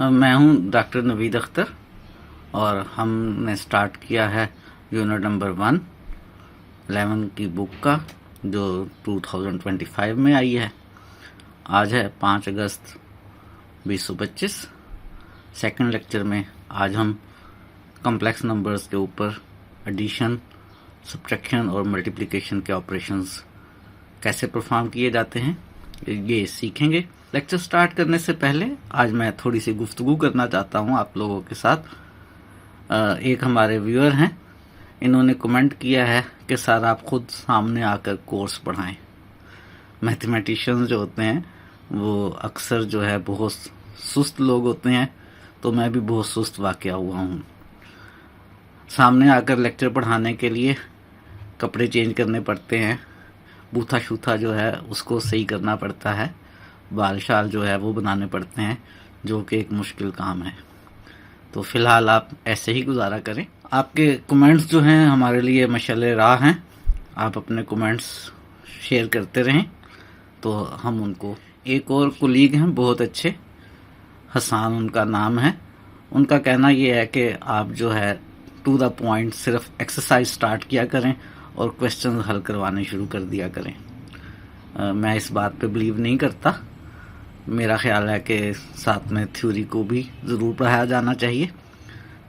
मैं हूं डॉक्टर नवीद अख्तर और हमने स्टार्ट किया है यूनिट नंबर 1 11 की बुक का, जो 2025 में आई है। आज है 5 अगस्त 2025। सेकंड लेक्चर में आज हम कॉम्प्लेक्स नंबर्स के ऊपर एडिशन, सब्ट्रैक्शन और मल्टीप्लिकेशन के ऑपरेशंस कैसे परफॉर्म किए जाते हैं ये सीखेंगे। लेक्चर स्टार्ट करने से पहले आज मैं थोड़ी सी गुफ्तगू करना चाहता हूं आप लोगों के साथ। एक हमारे व्यूअर हैं, इन्होंने कमेंट किया है कि सर आप खुद सामने आकर कोर्स पढ़ाएं। मैथमेटिशियंस जो होते हैं वो अक्सर जो है बहुत सुस्त लोग होते हैं, तो मैं भी बहुत सुस्त वाक़या हुआ हूँ। सामने आकर लेक्चर पढ़ाने के लिए कपड़े चेंज करने पड़ते हैं, बूथा शूथा जो है उसको सही करना पड़ता है, बाल शाल जो है वो बनाने पड़ते हैं, जो कि एक मुश्किल काम है। तो फिलहाल आप ऐसे ही गुजारा करें। आपके कमेंट्स जो हैं हमारे लिए मशाले राह हैं, आप अपने कमेंट्स शेयर करते रहें तो हम उनको। एक और कोलीग हैं बहुत अच्छे, हसान उनका नाम है, उनका कहना ये है कि आप जो है टू द पॉइंट सिर्फ एक्सरसाइज स्टार्ट किया करें और क्वेश्चन हल करवाने शुरू कर दिया करें। मैं इस बात पे बिलीव नहीं करता। मेरा ख्याल है कि साथ में थ्योरी को भी ज़रूर पढ़ाया जाना चाहिए।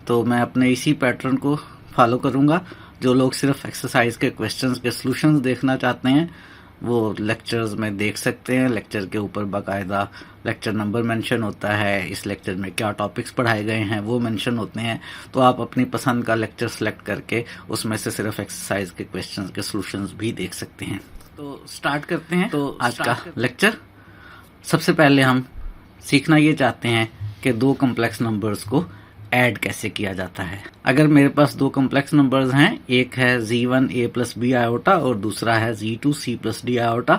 तो मैं अपने इसी पैटर्न को फॉलो करूँगा। जो लोग सिर्फ एक्सरसाइज के क्वेश्चंस के सॉल्यूशंस देखना चाहते हैं वो लेक्चर्स में देख सकते हैं। लेक्चर के ऊपर बाकायदा लेक्चर नंबर मेंशन होता है, इस लेक्चर में क्या टॉपिक्स पढ़ाए गए हैं वो मेंशन होते हैं। तो आप अपनी पसंद का लेक्चर सेलेक्ट करके उसमें से सिर्फ एक्सरसाइज के क्वेश्चंस के सॉल्यूशंस भी देख सकते हैं। तो स्टार्ट करते हैं तो आज का लेक्चर। सबसे पहले हम सीखना ये चाहते हैं कि दो कॉम्प्लेक्स नंबर्स को ऐड कैसे किया जाता है। अगर मेरे पास दो कॉम्प्लेक्स नंबर्स हैं, एक है z1 a plus b iota और दूसरा है z2 c plus d iota,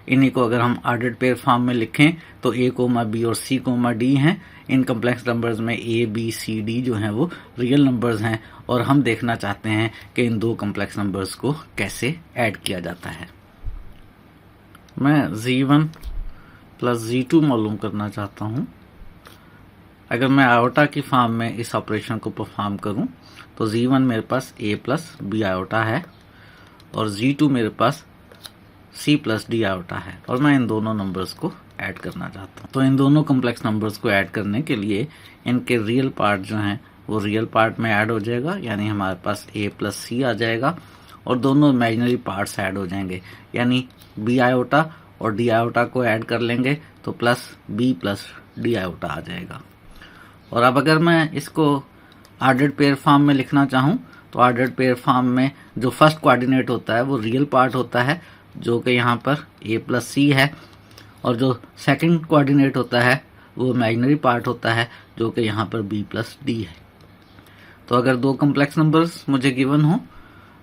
इन्हीं को अगर हम ऑर्डर्ड पेयर फॉर्म में लिखें तो a, b और c, d हैं। इन कॉम्प्लेक्स नंबर्स में a, b, c, d जो हैं वो रियल नंबर्स हैं और हम देखना चाहते हैं कि इन दो कॉम्प्लेक्स नंबर्स को कैसे ऐड किया जाता है। मैं z1 प्लस z2 मालूम करना चाहता हूँ। अगर मैं आयोटा की फॉर्म में इस ऑपरेशन को परफॉर्म करूं तो z1 मेरे पास a प्लस बी आयोटा है और z2 मेरे पास c प्लस डी आयोटा है और मैं इन दोनों नंबर्स को ऐड करना चाहता हूं। तो इन दोनों कॉम्प्लेक्स नंबर्स को ऐड करने के लिए इनके रियल पार्ट जो हैं वो रियल पार्ट में ऐड हो जाएगा, यानी हमारे पास a प्लस c आ जाएगा और दोनों इमेजिनरी पार्ट्स ऐड हो जाएंगे, यानी b आयोटा और डी आयोटा को ऐड कर लेंगे तो plus b plus d iota आ जाएगा। और अब अगर मैं इसको ऑर्डर्ड पेयर फॉर्म में लिखना चाहूँ तो ऑर्डर्ड पेयर फॉर्म में जो फर्स्ट कोऑर्डिनेट होता है वो रियल पार्ट होता है, जो कि यहाँ पर a प्लस सी है, और जो सेकंड कोऑर्डिनेट होता है वो इमेजिनरी पार्ट होता है, जो कि यहाँ पर b प्लस डी है। तो अगर दो कॉम्प्लेक्स नंबर्स मुझे गिवन हो,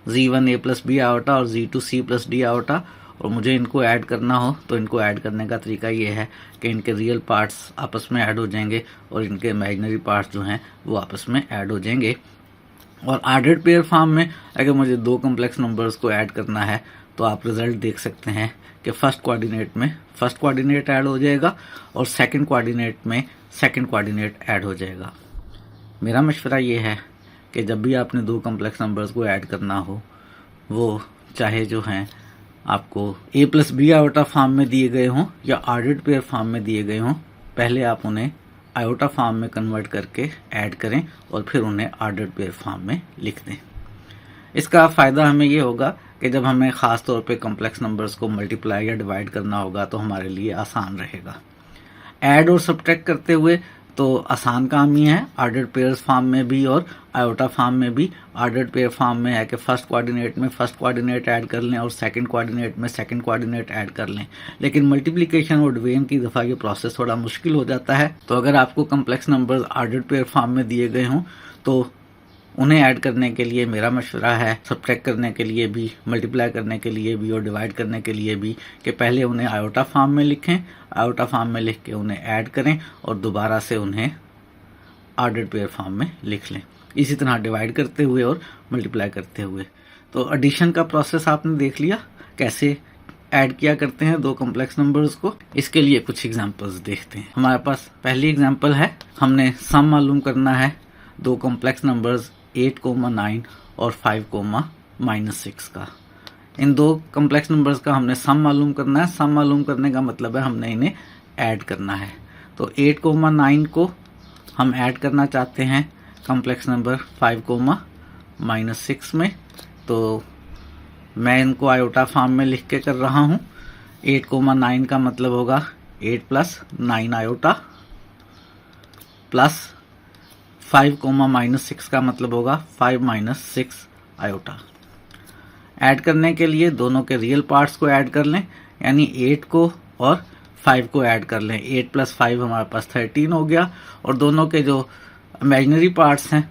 z1 a plus b iota और z2 c plus d iota, और मुझे इनको ऐड करना हो तो इनको ऐड करने का तरीका ये है कि इनके रियल पार्ट्स आपस में ऐड हो जाएंगे और इनके इमेजिनरी पार्ट्स जो हैं वो आपस में ऐड हो जाएंगे। और ऑर्डर्ड पेयर फॉर्म में अगर मुझे दो कॉम्प्लेक्स नंबर्स को ऐड करना है तो आप रिजल्ट देख सकते हैं कि फर्स्ट कोऑर्डिनेट में फर्स्ट कोऑर्डिनेट ऐड हो जाएगा और सेकंड कोऑर्डिनेट में सेकंड कोऑर्डिनेट ऐड हो जाएगा। मेरा मशवरा ये है कि जब भी आपने दो कॉम्प्लेक्स नंबर्स को ऐड करना हो, वो चाहे जो हैं आपको a plus b iota form में दिए गए हों या ऑर्डर्ड पेयर फॉर्म में दिए गए हों, पहले आप उन्हें आयोटा फॉर्म में कन्वर्ट करके ऐड करें और फिर उन्हें ऑर्डर्ड पेयर फॉर्म में लिख दें। इसका फ़ायदा हमें ये होगा कि जब हमें ख़ास तौर पे कॉम्प्लेक्स नंबर्स को मल्टीप्लाई या डिवाइड करना होगा तो हमारे लिए आसान रहेगा। ऐड और सब्ट्रैक्ट करते हुए तो आसान काम ही है, ऑर्डर्ड पेयर्स फॉर्म में भी और आयोटा फॉर्म में भी। ऑर्डर्ड पेयर फॉर्म में है कि फर्स्ट कोऑर्डिनेट में फर्स्ट कोऑर्डिनेट ऐड कर लें और सेकंड कोऑर्डिनेट में सेकंड कोऑर्डिनेट ऐड कर लें, लेकिन मल्टीप्लिकेशन और डिवीजन की दफ़ा ये प्रोसेस थोड़ा मुश्किल हो जाता है। तो अगर आपको complex numbers ordered pair form में दिए गए हों तो उन्हें ऐड करने के लिए मेरा मशवरा है, सब्ट्रैक्ट करने के लिए भी, मल्टीप्लाई करने के लिए भी और डिवाइड करने के लिए भी, कि पहले उन्हें आयोटा फॉर्म में लिखें, आयोटा फॉर्म में लिख के उन्हें ऐड करें और दोबारा से उन्हें ऑर्डर्ड पेयर फॉर्म में लिख लें, इसी तरह डिवाइड करते हुए और मल्टीप्लाई करते हुए। तो एडिशन का प्रोसेस आपने देख लिया कैसे ऐड किया करते हैं दो कॉम्प्लेक्स नंबर्स को। इसके लिए कुछ एग्जांपल्स देखते हैं। हमारे पास पहली एग्जांपल है, हमने सम मालूम करना है दो कॉम्प्लेक्स नंबर्स 8,9 और 5,-6 का। इन दो कॉम्प्लेक्स नंबर्स का हमने सम मालूम करना है। सम मालूम करने का मतलब है हमने इन्हें ऐड करना है। तो 8,9 को हम ऐड करना चाहते हैं कॉम्प्लेक्स नंबर 5,-6 में। तो मैं इनको आयोटा फॉर्म में लिख के कर रहा हूँ। 8,9 का मतलब होगा 8 + 9 आयोटा, प्लस 5,-6 का मतलब होगा 5 - 6 आयोटा। ऐड करने के लिए दोनों के रियल पार्ट्स को ऐड कर लें, यानी 8 को और 5 को ऐड कर लें। 8 + 5 हमारे पास 13 हो गया। और दोनों के जो इमेजिनरी पार्ट्स हैं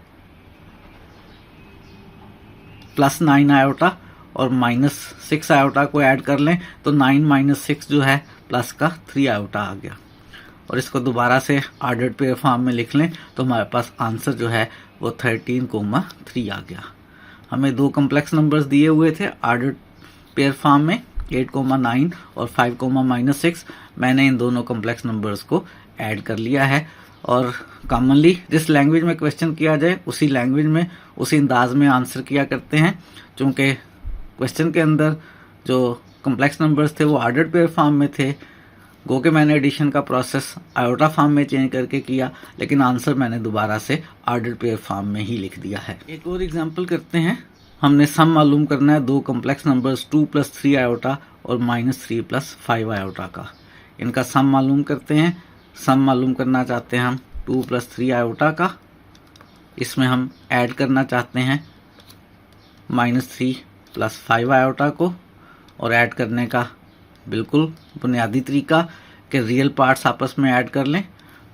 +9 आयोटा और -6 आयोटा को ऐड कर लें, तो 9 - 6 जो है प्लस का 3 आयोटा आ गया। और इसको दोबारा से ऑर्डर्ड पेयर फॉर्म में लिख लें तो हमारे पास आंसर जो है वो 13,3 आ गया। हमें दो कॉम्प्लेक्स नंबर्स दिए हुए थे ऑर्डर्ड पेयर फॉर्म में, 8,9 और 5,-6। मैंने इन दोनों कॉम्प्लेक्स नंबर्स को ऐड कर लिया है। और कॉमनली जिस लैंग्वेज में क्वेश्चन किया जाए उसी लैंग्वेज में, उसी अंदाज में आंसर किया करते हैं। चूँकि क्वेश्चन के अंदर जो कॉम्प्लेक्स नंबर्स थे वो ऑर्डर्ड पेयर फॉर्म में थे, गो के मैंने एडिशन का प्रोसेस आयोटा फॉर्म में चेंज करके किया, लेकिन आंसर मैंने दोबारा से ऑर्डर्ड पेयर फॉर्म में ही लिख दिया है। एक और एग्जांपल करते हैं। हमने सम मालूम करना है दो कॉम्प्लेक्स नंबर्स 2 + 3 आयोटा और -3 + 5 आयोटा का। इनका सम मालूम करते हैं। सम मालूम करना चाहते हैं हम 2 + 3 आयोटा का। इसमें हम ऐड करना चाहते हैं -3 + 5 आयोटा को। और ऐड करने का बिल्कुल बुनियादी तरीका कि रियल पार्ट्स आपस में ऐड कर लें।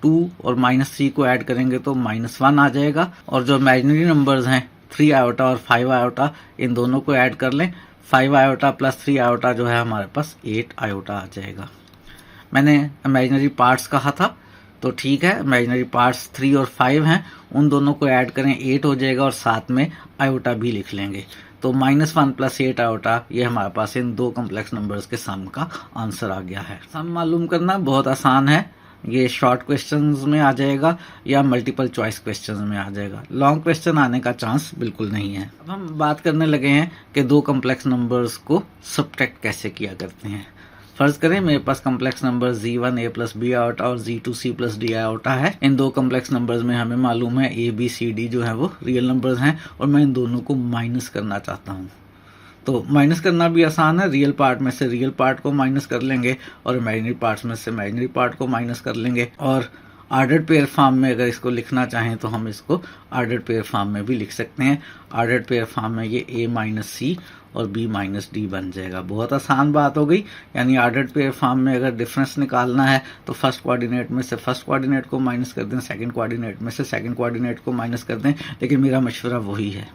2 और -3 को ऐड करेंगे तो -1 आ जाएगा। और जो इमेजिनरी नंबर्स हैं 3 आयोटा और 5 आयोटा, इन दोनों को ऐड कर लें। 5 आयोटा + 3 आयोटा जो है हमारे पास 8 आयोटा आ जाएगा। मैंने इमेजिनरी पार्ट्स कहा था, तो ठीक है, इमेजिनरी पार्ट्स 3 और 5 हैं, उन दोनों को ऐड करें 8 हो जाएगा और साथ में आयोटा भी लिख लेंगे। तो -1 + 8 आयोटा, ये हमारे पास इन दो कॉम्प्लेक्स नंबर्स के सम का आंसर आ गया है। सम मालूम करना बहुत आसान है। ये शॉर्ट क्वेश्चंस में आ जाएगा या मल्टीपल चॉइस क्वेश्चंस में आ जाएगा। लॉन्ग क्वेश्चन आने का चांस बिल्कुल नहीं है। अब हम बात करने लगे हैं कि दो कॉम्प्लेक्स नंबर्स को सब्ट्रैक्ट कैसे किया करते हैं। फर्ज करें मेरे पास complex number Z1 A + B iota और Z2 C + D आयोटा है। इन दो कॉम्प्लेक्स नंबर्स में हमें मालूम है A B C D जो है वो रियल नंबर्स हैं और मैं इन दोनों को माइनस करना चाहता हूँ। तो माइनस करना भी आसान है। रियल पार्ट में से रियल पार्ट को माइनस कर लेंगे और इमेजिनरी पार्ट्स में से इमेजिनरी पार्ट को माइनस कर लेंगे। और ऑर्डर्ड पेयर फॉर्म में अगर इसको लिखना चाहें तो हम इसको ऑर्डर्ड पेयर फॉर्म में भी लिख सकते हैं। ऑर्डर्ड पेयर फॉर्म में ये A - C और B - D बन जाएगा। बहुत आसान बात हो गई। यानी ऑर्डर्ड पेयर फॉर्म में अगर डिफरेंस निकालना है तो फर्स्ट कोऑर्डिनेट में से फर्स्ट कोऑर्डिनेट को माइनस कर दें, सेकंड कोऑर्डिनेट में से सेकंड कोऑर्डिनेट को माइनस कर दें। लेकिन मेरा मशवरा वही है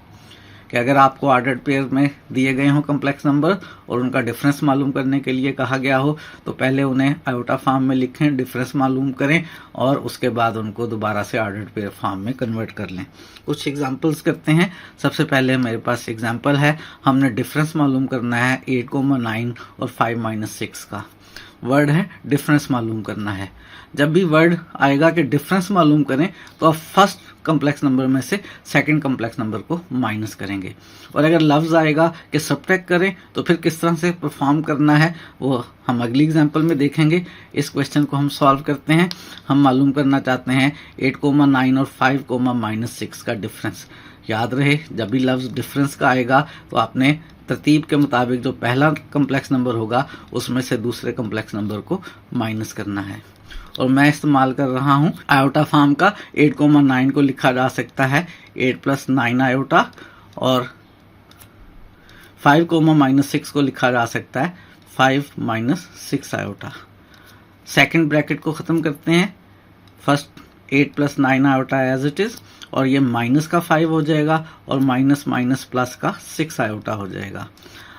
कि अगर आपको ऑर्डर्ड पेयर में दिए गए हों कॉम्प्लेक्स नंबर और उनका डिफरेंस मालूम करने के लिए कहा गया हो तो पहले उन्हें आयोटा फॉर्म में लिखें, डिफरेंस मालूम करें और उसके बाद उनको दोबारा से ऑर्डर्ड पेयर फॉर्म में कन्वर्ट कर लें। कुछ एग्जांपल्स करते हैं। सबसे पहले मेरे पास एग्जांपल है, हमने डिफरेंस मालूम करना है 8,9 और 5 - 6 का। वर्ड है डिफरेंस मालूम करना है। जब भी वर्ड आएगा कि डिफरेंस मालूम करें तो आप फर्स्ट कॉम्प्लेक्स नंबर में से सेकंड कॉम्प्लेक्स नंबर को माइनस करेंगे। और अगर लफ्ज़ आएगा कि सब्ट्रैक्ट करें तो फिर किस तरह से परफॉर्म करना है वो हम अगली एग्जांपल में देखेंगे। इस क्वेश्चन को हम सॉल्व करते हैं। हम मालूम करना चाहते हैं 8,9 और 5, -6 का डिफरेंस। याद रहे जब भी लफ्ज़ डिफरेंस का आएगा तो आपने तरतीब के मुताबिक जो पहला कॉम्प्लेक्स नंबर होगा उसमें से दूसरे कॉम्प्लेक्स नंबर को माइनस करना है। और मैं इस्तेमाल कर रहा हूँ आयोटा फॉर्म का। 8,9 को लिखा जा सकता है 8 + 9 आयोटा और 5, -6 को लिखा जा सकता है 5 - 6 आयोटा। सेकंड ब्रैकेट को ख़त्म करते हैं। First 8 + 9 iota as it is और ये माइनस का 5 हो जाएगा और माइनस माइनस प्लस का 6 आयोटा हो जाएगा।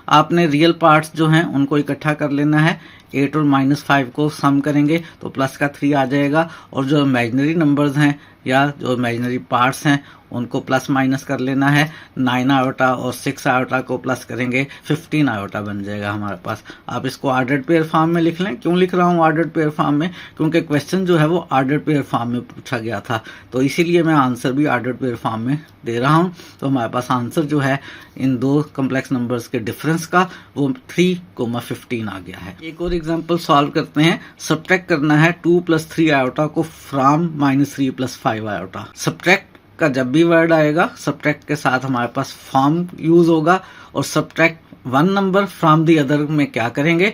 आपने रियल पार्ट्स जो हैं उनको इकट्ठा कर लेना है। 8 और -5 को सम करेंगे तो प्लस का 3 आ जाएगा और जो इमेजिनरी नंबर्स हैं या जो इमेजिनरी पार्ट्स हैं उनको प्लस माइनस कर लेना है। 9 आयोटा और 6 आयोटा को प्लस करेंगे 15 आयोटा बन जाएगा हमारे पास। आप इसको ऑर्डर्ड पेयर फॉर्म में लिख लें। क्यों लिख रहा हूँ ऑर्डर्ड पेयर फॉर्म में? क्योंकि क्वेश्चन जो है वो ऑर्डर्ड पेयर फॉर्म में पूछा गया था, तो इसीलिए मैं आंसर भी ऑर्डर्ड पेयर फॉर्म में दे रहा हूँ। तो हमारे पास आंसर जो है इन दो कम्प्लेक्स नंबर्स के डिफरेंस का वो 3,15 आ गया है। एक और एग्जाम्पल सॉल्व करते हैं। सब्ट्रैक्ट करना है 2 + 3 आयोटा को फ्रॉम -3 + 5 आयोटा। सब्ट्रैक्ट का जब भी वर्ड आएगा सब्ट्रैक्ट के साथ हमारे पास फॉर्म यूज होगा, और subtract one number from the other में क्या करेंगे,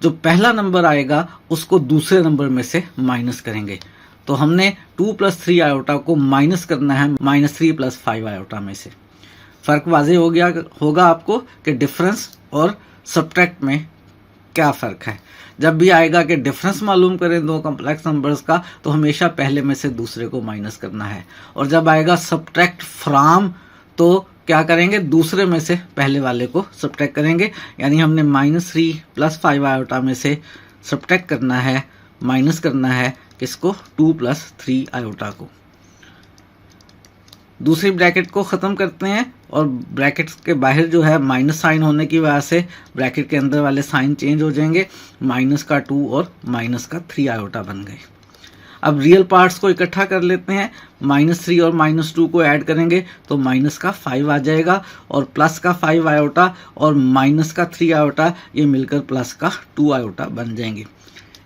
जो पहला नंबर आएगा उसको दूसरे नंबर में से माइनस करेंगे। तो हमने 2 + 3 आयोटा को माइनस करना है -3 + 5 आयोटा में से। फर्क वाज़ेह हो गया होगा आपको कि डिफरेंस और सब्ट्रैक्ट में क्या फ़र्क है। जब भी आएगा कि डिफरेंस मालूम करें दो कम्प्लेक्स नंबर्स का, तो हमेशा पहले में से दूसरे को माइनस करना है, और जब आएगा सब्ट्रैक्ट फ्रॉम तो क्या करेंगे, दूसरे में से पहले वाले को सब्ट्रैक्ट करेंगे। यानी हमने -3 + 5 आयोटा में से सब्ट्रैक्ट करना है, माइनस करना है किसको, 2 + 3 आयोटा को। दूसरी ब्रैकेट को ख़त्म करते हैं, और ब्रैकेट्स के बाहर जो है माइनस साइन होने की वजह से ब्रैकेट के अंदर वाले साइन चेंज हो जाएंगे। -2 और -3 आयोटा बन गए। अब रियल पार्ट्स को इकट्ठा कर लेते हैं। -3 और -2 को ऐड करेंगे तो -5 आ जाएगा, और +5 आयोटा और -3 आयोटा ये मिलकर +2 आयोटा बन जाएंगे।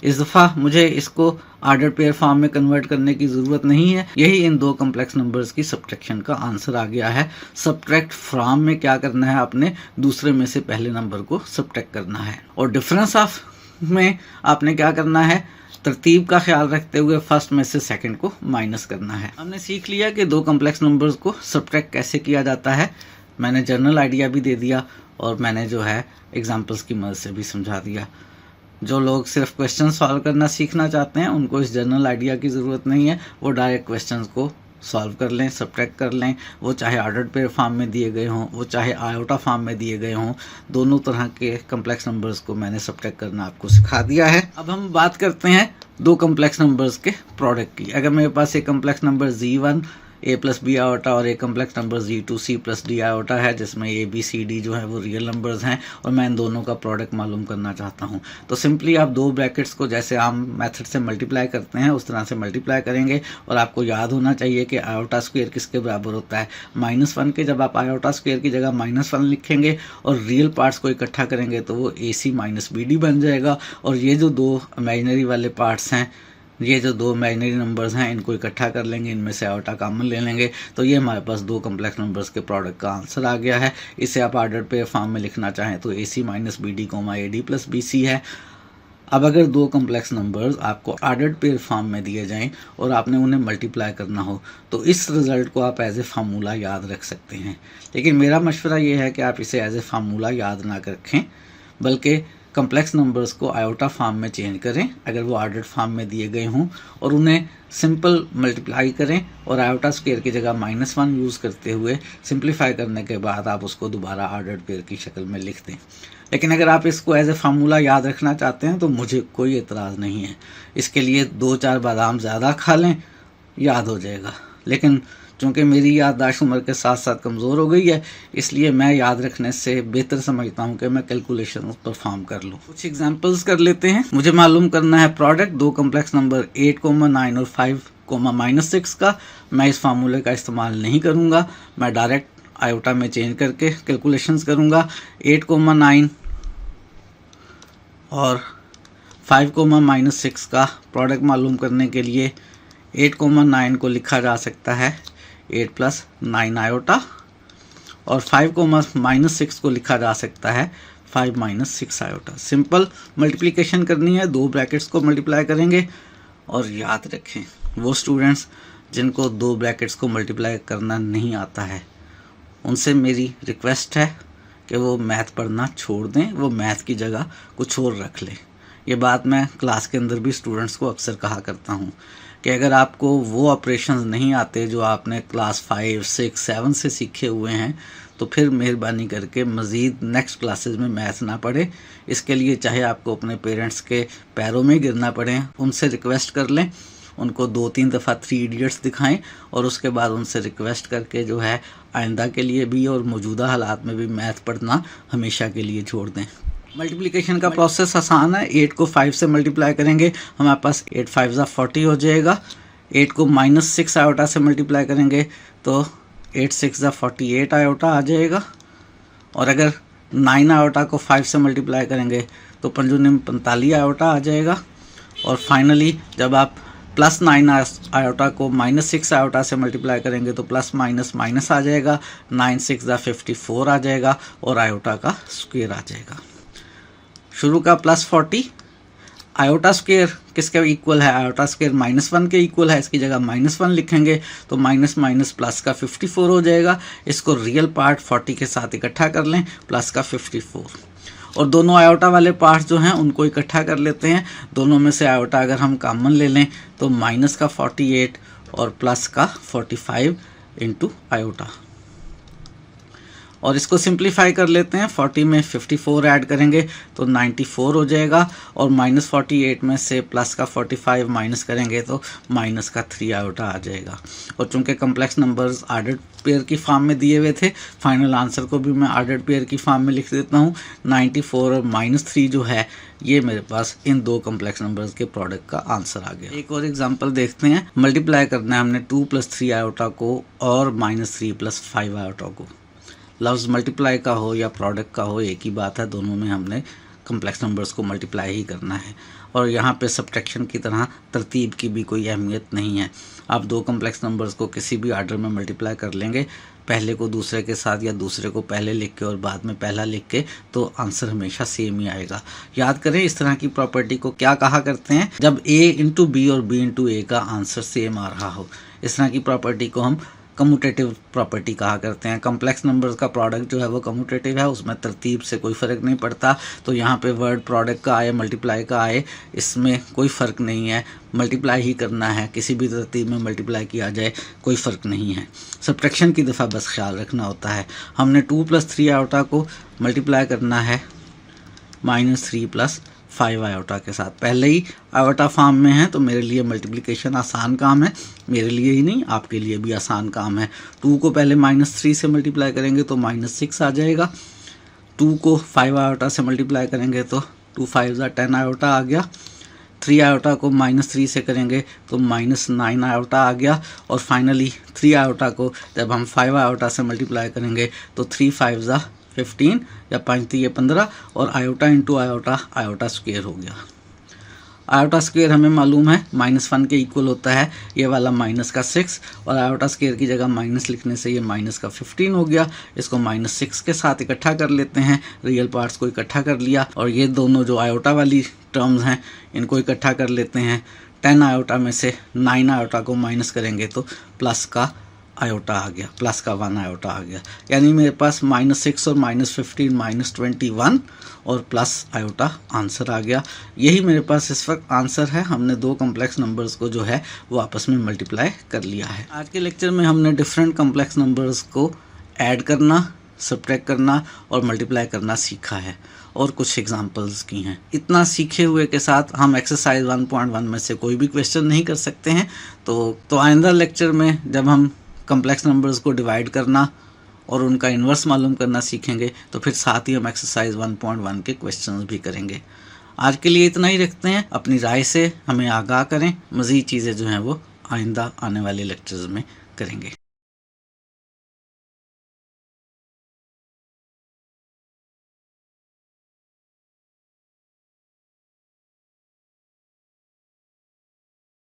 इस दफ़ा मुझे इसको ऑर्डर पेयर फॉर्म में कन्वर्ट करने की ज़रूरत नहीं है। यही इन दो कम्प्लेक्स नंबर्स की सब्ट्रैक्शन का आंसर आ गया है। सब्ट्रैक्ट फ्रॉम में क्या करना है, आपने दूसरे में से पहले नंबर को सब्ट्रैक्ट करना है, और डिफरेंस ऑफ में आपने क्या करना है, तरतीब का ख्याल रखते हुए फर्स्ट में से सेकंड को माइनस करना है। हमने सीख लिया कि दो कम्प्लेक्स नंबर्स को सब्ट्रैक्ट कैसे किया जाता है। मैंने जनरल आइडिया भी दे दिया, और मैंने जो है एग्जाम्पल्स की मदद से भी समझा दिया। जो लोग सिर्फ क्वेश्चन सॉल्व करना सीखना चाहते हैं उनको इस जनरल आइडिया की ज़रूरत नहीं है, वो डायरेक्ट क्वेश्चंस को सॉल्व कर लें, सब्ट्रैक्ट कर लें। वो चाहे ऑर्डर्ड पेयर फॉर्म में दिए गए हों, वो चाहे आयोटा फॉर्म में दिए गए हों, दोनों तरह के कम्प्लेक्स नंबर्स को मैंने सब्ट्रैक्ट करना आपको सिखा दिया है। अब हम बात करते हैं दो कम्प्लेक्स नंबर्स के प्रोडक्ट की। अगर मेरे पास एक complex number Z1 A + B iota और एक complex number Z2 C + D iota है, जिसमें A B C D जो है वो रियल नंबर्स हैं, और मैं इन दोनों का प्रोडक्ट मालूम करना चाहता हूं। तो सिंपली आप दो ब्रैकेट्स को जैसे आम मेथड से मल्टीप्लाई करते हैं उस तरह से मल्टीप्लाई करेंगे, और आपको याद होना चाहिए कि आयोटा स्क्वायर किसके बराबर होता है, -1 के। जब आप आयोटा स्क्वायर की जगह -1 लिखेंगे और रियल पार्ट्स को इकट्ठा करेंगे तो वो AC - BD बन जाएगा, और ये जो दो इमेजिनरी वाले पार्ट्स हैं, ये जो दो इमेजिनरी नंबर्स हैं, इनको इकट्ठा कर लेंगे, इनमें से आयोटा कॉमन ले लेंगे, तो ये हमारे पास दो कम्प्लेक्स नंबर्स के प्रोडक्ट का आंसर आ गया है। इसे आप ऑर्डर पेयर फॉर्म में लिखना चाहें तो AC - BD, AD + BC है। अब अगर दो कम्प्लेक्स नंबर्स आपको ऑर्डर्ड पेयर फॉर्म में दिए जाएं और आपने उन्हें मल्टीप्लाई करना हो, तो इस रिज़ल्ट को आप एज ए फार्मूला याद रख सकते हैं। लेकिन मेरा मशवरा ये है कि आप इसे एज ए फार्मूला याद ना रखें, बल्कि कम्प्लेक्स नंबर्स को आयोटा फॉर्म में चेंज करें अगर वो ऑर्डर्ड फॉर्म में दिए गए हों, और उन्हें सिंपल मल्टीप्लाई करें, और आयोटा स्क्वायर की जगह -1 यूज़ करते हुए सिंप्लीफाई करने के बाद आप उसको दोबारा ऑर्डर्ड पेयर की शक्ल में लिख दें। लेकिन अगर आप इसको एज ए फार्मूला याद रखना चाहते हैं तो मुझे कोई एतराज़ नहीं है। इसके लिए 2-4 बादाम ज़्यादा खा लें, याद हो जाएगा। लेकिन चूँकि मेरी याददाश्त उम्र के साथ साथ कमज़ोर हो गई है, इसलिए मैं याद रखने से बेहतर समझता हूँ कि मैं कैलकुलेशन परफॉर्म कर लूँ। कुछ एग्जांपल्स कर लेते हैं। मुझे मालूम करना है प्रोडक्ट दो कम्प्लेक्स नंबर 8,9 और 5,-6 का। मैं इस फार्मूले का इस्तेमाल नहीं करूँगा, मैं डायरेक्ट आयोटा में चेंज करके कैलकुलेशंस करूँगा। 8,9 और 5,-6 का प्रोडक्ट मालूम करने के लिए 8,9 को लिखा जा सकता है 8 + 9 आयोटा, और 5,-6 को लिखा जा सकता है 5 - 6 आयोटा। सिंपल मल्टीप्लिकेशन करनी है, दो ब्रैकेट्स को मल्टीप्लाई करेंगे। और याद रखें, वो स्टूडेंट्स जिनको दो ब्रैकेट्स को मल्टीप्लाई करना नहीं आता है, उनसे मेरी रिक्वेस्ट है कि वो मैथ पढ़ना छोड़ दें, वो मैथ की जगह कुछ और रख लें। ये बात मैं क्लास के अंदर भी स्टूडेंट्स को अक्सर कहा करता हूँ कि अगर आपको वो ऑपरेशंस नहीं आते जो आपने क्लास 5, 6, 7 से सीखे हुए हैं, तो फिर मेहरबानी करके मज़ीद नेक्स्ट क्लासेस में मैथ ना पढ़े। इसके लिए चाहे आपको अपने पेरेंट्स के पैरों में गिरना पड़े, उनसे रिक्वेस्ट कर लें, उनको 2-3 दफ़ा 3 इडियट्स दिखाएं और उसके बाद उनसे रिक्वेस्ट करके जो है आइंदा के लिए भी और मौजूदा हालात में भी मैथ पढ़ना हमेशा के लिए छोड़ दें। मल्टीप्लिकेशन का प्रोसेस आसान है। 8 को 5 से मल्टीप्लाई करेंगे, हमारे पास 8 5 40 हो जाएगा। 8 को -6 आयोटा से मल्टीप्लाई करेंगे तो 8 6 48 आयोटा आ जाएगा। और अगर 9 आयोटा को 5 से मल्टीप्लाई करेंगे तो 5 45 आयोटा आ जाएगा। और फाइनली जब आप +9 आयोटा को -6 आयोटा से मल्टीप्लाई करेंगे तो प्लस माइनस माइनस आ जाएगा। 9 6 54 आ जाएगा और आयोटा का स्क्वायर आ जाएगा। शुरू का +40, आयोटा स्क्वायर किसके इक्वल है? आयोटा स्क्वायर -1 के इक्वल है, इसकी जगह -1 लिखेंगे तो माइनस माइनस प्लस का 54 हो जाएगा। इसको रियल पार्ट 40 के साथ इकट्ठा कर लें, प्लस का 54। और दोनों आयोटा वाले पार्ट्स जो हैं उनको इकट्ठा कर लेते हैं। दोनों में से आयोटा अगर हम कॉमन ले लें तो माइनस का 48 और प्लस का 45 इंटू आयोटा। और इसको सिंप्लीफाई कर लेते हैं। 40 में 54 ऐड करेंगे तो 94 हो जाएगा। और -48 में से प्लस का 45 माइनस करेंगे तो माइनस का 3 आयोटा आ जाएगा। और चूंकि कम्प्लेक्स नंबर्स आर्डर्ड पेयर की फॉर्म में दिए हुए थे, फाइनल आंसर को भी मैं आर्डर्ड पेयर की फॉर्म में लिख देता हूँ। 94 और -3 जो है ये मेरे पास इन दो कम्प्लेक्स नंबर्स के प्रोडक्ट का आंसर आ गया। एक और एग्जांपल देखते हैं। मल्टीप्लाई करना है हमने 2 + 3 आयोटा को और -3 + 5 आयोटा को। लफ्ज़ मल्टीप्लाई का हो या प्रोडक्ट का हो एक ही बात है, दोनों में हमने कम्प्लेक्स नंबर्स को मल्टीप्लाई ही करना है। और यहाँ पे सब्ट्रैक्शन की तरह तरतीब की भी कोई अहमियत नहीं है। आप दो कम्प्लेक्स नंबर्स को किसी भी आर्डर में मल्टीप्लाई कर लेंगे, पहले को दूसरे के साथ या दूसरे को पहले लिख के और बाद में पहला लिख के, तो आंसर हमेशा सेम ही आएगा। याद करें इस तरह की प्रॉपर्टी को क्या कहा करते हैं? जब A × B और B × A का आंसर सेम आ रहा हो, इस तरह की प्रॉपर्टी को हम कम्यूटेटिव प्रॉपर्टी कहा करते हैं। कम्प्लेक्स नंबर्स का प्रोडक्ट जो है वो कम्यूटेटिव है, उसमें तरतीब से कोई फ़र्क नहीं पड़ता। तो यहाँ पे वर्ड प्रोडक्ट का आए मल्टीप्लाई का आए, इसमें कोई फ़र्क नहीं है, मल्टीप्लाई ही करना है। किसी भी तरतीब में मल्टीप्लाई किया जाए कोई फ़र्क नहीं है। सब्ट्रैक्शन की दफ़ा बस ख्याल रखना होता है। हमने 2 + 3 आयोटा को मल्टीप्लाई करना है -3 + 5 आयोटा के साथ। पहले ही आयोटा फॉर्म में है तो मेरे लिए मल्टीप्लिकेशन आसान काम है। मेरे लिए ही नहीं, आपके लिए भी आसान काम है। 2 को पहले -3 से मल्टीप्लाई करेंगे तो -6 आ जाएगा। 2 को 5 आयोटा से मल्टीप्लाई करेंगे तो 2 5 10 आयोटा आ गया। 3 आयोटा को -3 से करेंगे तो -9 आयोटा आ गया। और फाइनली 3 आयोटा को जब हम 5 आयोटा से मल्टीप्लाई करेंगे तो 3 5 15 या 5 3 15 और iota into iota, iota square हो गया। आयोटा स्क्वायर हमें मालूम है -1 के इक्वल होता है, ये वाला -6। और आयोटा स्क्वायर की जगह माइनस लिखने से ये -15 हो गया। इसको -6 के साथ इकट्ठा कर लेते हैं, रियल पार्ट्स को इकट्ठा कर लिया। और ये दोनों जो आयोटा वाली टर्म्स हैं इनको इकट्ठा कर लेते हैं। 10 आयोटा में से 9 आयोटा को माइनस करेंगे तो प्लस का आयोटा आ गया, प्लस का 1 आयोटा आ गया। यानी मेरे पास -6 और -15 -21 और प्लस आयोटा आंसर आ गया। यही मेरे पास इस वक्त आंसर है। हमने दो कम्प्लेक्स नंबर्स को जो है वो आपस में मल्टीप्लाई कर लिया है। आज के लेक्चर में हमने डिफरेंट कम्प्लेक्स नंबर्स को ऐड करना, सब्ट्रैक्ट करना और मल्टीप्लाई करना सीखा है और कुछ एग्जांपल्स की हैं। इतना सीखे हुए के साथ हम एक्सरसाइज 1.1 में से कोई भी क्वेश्चन नहीं कर सकते हैं। तो आइंदा लेक्चर में जब हम कम्प्लेक्स नंबर्स को डिवाइड करना और उनका इन्वर्स मालूम करना सीखेंगे तो फिर साथ ही हम एक्सरसाइज 1.1 के क्वेश्चंस भी करेंगे। आज के लिए इतना ही रखते हैं। अपनी राय से हमें आगाह करें। मज़ीद चीज़ें जो हैं वो आइंदा आने वाले लेक्चर्स में करेंगे।